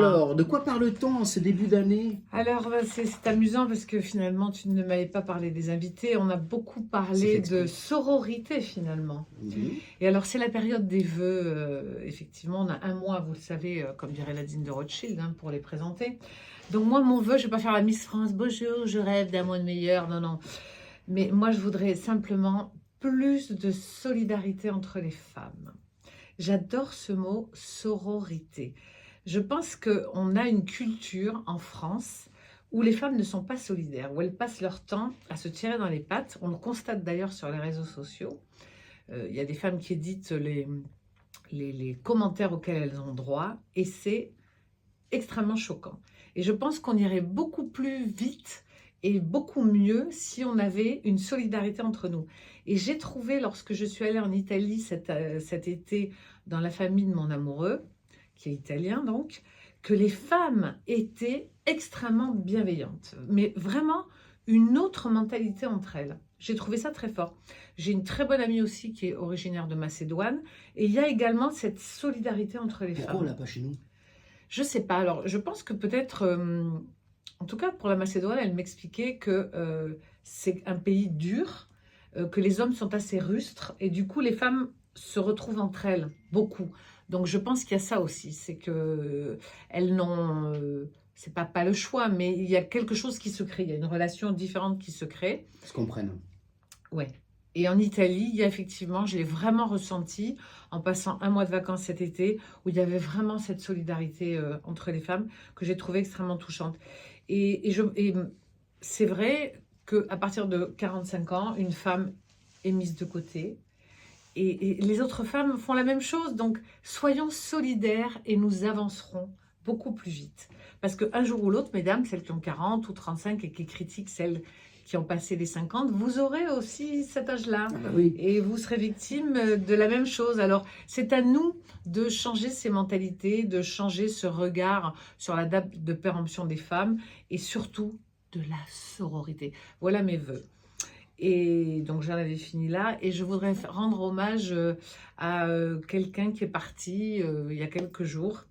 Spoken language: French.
Alors, de quoi parle-t-on en ce début d'année? Alors, c'est amusant parce que finalement, tu ne m'avais pas parlé des invités. On a beaucoup C'est fait parlé de exprès. sororité finalement. Mhm. Et alors, c'est la période des vœux. Effectivement, on a un mois, vous le savez, comme dirait Nadine de Rothschild, hein, pour les présenter. Donc moi, mon vœu, je ne vais pas faire la Miss France. Bonjour, je rêve d'un monde meilleur. Non, non. Mais moi, je voudrais simplement plus de solidarité entre les femmes. J'adore ce mot sororité. Je pense qu'on a une culture en France où les femmes ne sont pas solidaires, où elles passent leur temps à se tirer dans les pattes. On le constate d'ailleurs sur les réseaux sociaux. Il y a des femmes qui éditent les commentaires auxquels elles ont droit et c'est extrêmement choquant. Et je pense qu'on irait beaucoup plus vite et beaucoup mieux si on avait une solidarité entre nous. Et j'ai trouvé, lorsque je suis allée en Italie cet été, dans la famille de mon amoureux, qui est italien donc, que les femmes étaient extrêmement bienveillantes. Mais vraiment, une autre mentalité entre elles. J'ai trouvé ça très fort. J'ai une très bonne amie aussi qui est originaire de Macédoine. Et il y a également cette solidarité entre les Pourquoi on femmes. l'a pas chez nous? Je sais pas. Alors, je pense que peut-être, en tout cas pour la Macédoine, elle m'expliquait que c'est un pays dur, que les hommes sont assez rustres et du coup les femmes se retrouvent entre elles beaucoup. Donc je pense qu'il y a ça aussi, c'est que elles n'ont, c'est pas le choix, mais il y a quelque chose qui se crée, il y a une relation différente qui se crée. Ils se comprennent. Ouais. Et en Italie, il y a effectivement, je l'ai vraiment ressenti en passant un mois de vacances cet été, où il y avait vraiment cette solidarité entre les femmes que j'ai trouvée extrêmement touchante. Et c'est vrai qu'à partir de 45 ans, une femme est mise de côté. Et les autres femmes font la même chose. Donc, soyons solidaires et nous avancerons beaucoup plus vite. Parce qu'un jour ou l'autre, mesdames, celles qui ont 40 ou 35 et qui critiquent celles qui ont passé les 50, vous aurez aussi cet âge-là. Ah bah oui. Et vous serez victime de la même chose. Alors, c'est à nous de changer ces mentalités, de changer ce regard sur la date de péremption des femmes et surtout de la sororité. Voilà mes vœux. Et donc j'en avais fini là et je voudrais rendre hommage à quelqu'un qui est parti il y a quelques jours